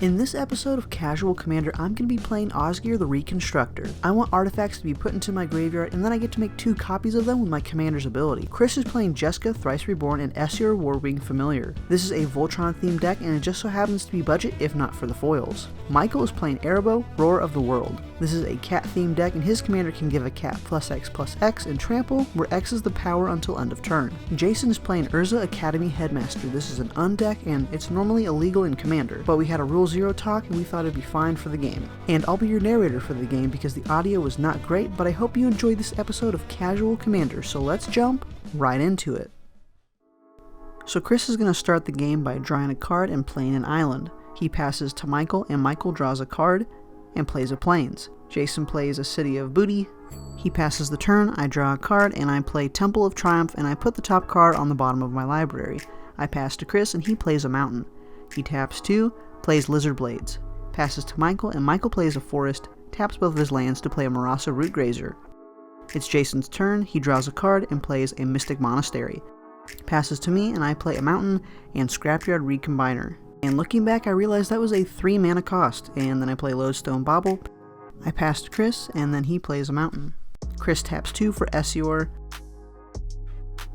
In this episode of Casual Commander, I'm going to be playing Osgir the Reconstructor. I want artifacts to be put into my graveyard, and then I get to make 2 copies of them with my commander's ability. Chris is playing Jeska, Thrice Reborn, and Esior Warwing Familiar. This is a Voltron-themed deck, and it just so happens to be budget, if not for the foils. Michael is playing Arahbo, Roar of the World. This is a cat-themed deck, and his commander can give a cat +X/+X and trample, where X is the power until end of turn. Jason is playing Urza Academy Headmaster. This is an undeck, and it's normally illegal in Commander, but we had a Rule 0 talk and we thought it'd be fine for the game. And I'll be your narrator for the game because the audio was not great, but I hope you enjoyed this episode of Casual Commander, so let's jump right into it. So Chris is going to start the game by drawing a card and playing an island. He passes to Michael, and Michael draws a card and plays a plains. Jason plays a City of Booty. He passes the turn, I draw a card, and I play Temple of Triumph, and I put the top card on the bottom of my library. I pass to Chris, and he plays a mountain. He taps 2, plays Lizard Blades. Passes to Michael, and Michael plays a forest, taps both of his lands to play a Marasa Root Grazer. It's Jason's turn, he draws a card and plays a Mystic Monastery. Passes to me, and I play a mountain and Scrapyard Recombiner. And looking back, I realized that was a 3 mana cost, and then I play Lodestone Bauble. I pass to Chris, and then he plays a mountain. Chris taps 2 for Esior,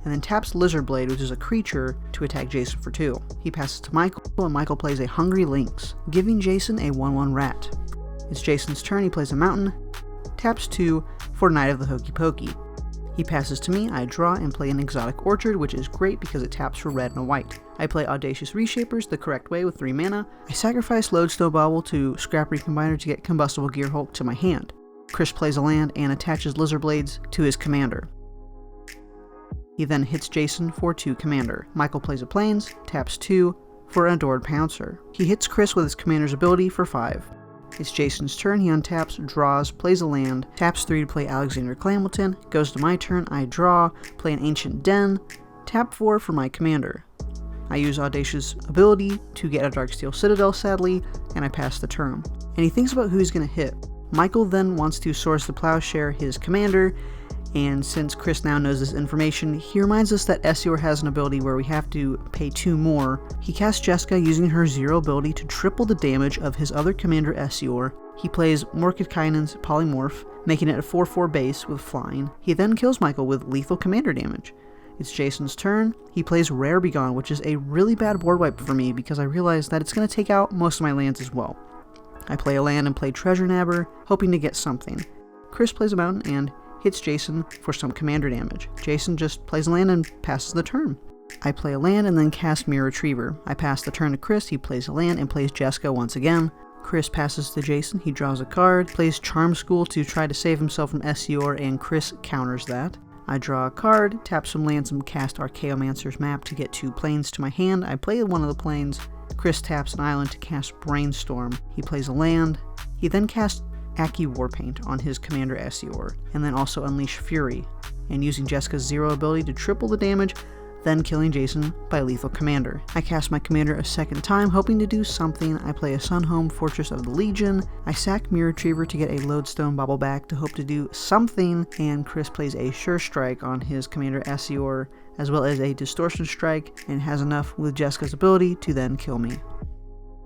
and then taps Lizard Blade, which is a creature, to attack Jason for 2. He passes to Michael, and Michael plays a Hungry Lynx, giving Jason a 1/1 rat. It's Jason's turn, he plays a mountain, taps 2 for Knight of the Hokey Pokey. He passes to me, I draw and play an Exotic Orchard, which is great because it taps for red and a white. I play Audacious Reshapers the correct way with 3 mana. I sacrifice Lodestone Bauble to Scrap Recombiner to get Combustible Gearhulk to my hand. Chris plays a land and attaches Lizard Blades to his commander. He then hits Jason for 2 commander. Michael plays a plains, taps 2 for an Adored Pouncer. He hits Chris with his commander's ability for 5. It's Jason's turn, he untaps, draws, plays a land, taps 3 to play Alexander Clamilton, goes to my turn, I draw, play an Ancient Den, tap 4 for my commander. I use Audacious ability to get a Darksteel Citadel sadly, and I pass the turn. And he thinks about who he's going to hit. Michael then wants to Source the Plowshare, his commander, and since Chris now knows this information, he reminds us that Esior has an ability where we have to pay 2 more. He casts Jeska using her 0 ability to triple the damage of his other commander Esior. He plays Morkikainen's Polymorph, making it a 4/4 base with flying. He then kills Michael with lethal commander damage. It's Jason's turn. He plays Rare Begone, which is a really bad board wipe for me because I realize that it's going to take out most of my lands as well. I play a land and play Treasure Nabber, hoping to get something. Chris plays a mountain and hits Jason for some commander damage. Jason just plays a land and passes the turn. I play a land and then cast Mirror Retriever. I pass the turn to Chris, he plays a land and plays Jeska once again. Chris passes to Jason, he draws a card, plays Charm School to try to save himself from Esior, and Chris counters that. I draw a card, tap some lands and cast Archaeomancer's Map to get 2 plains to my hand. I play one of the plains. Chris taps an island to cast Brainstorm. He plays a land. He then casts Aki Warpaint on his commander Esior, and then also Unleash Fury, and using Jeska's 0 ability to triple the damage, then killing Jason by lethal commander. I cast my commander a second time, hoping to do something. I play a Sunhome Fortress of the Legion. I sack Mirror Retriever to get a Lodestone Bauble back to hope to do something, and Chris plays a Sure Strike on his commander Esior, as well as a Distortion Strike, and has enough with Jeska's ability to then kill me.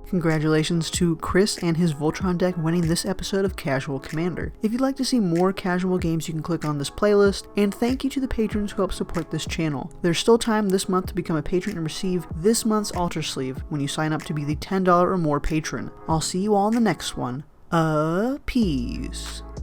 Congratulations to Chris and his Voltron deck winning this episode of Casual Commander. If you'd like to see more casual games, you can click on this playlist, and thank you to the patrons who help support this channel. There's still time this month to become a patron and receive this month's Altar Sleeve when you sign up to be the $10 or more patron. I'll see you all in the next one. Peace.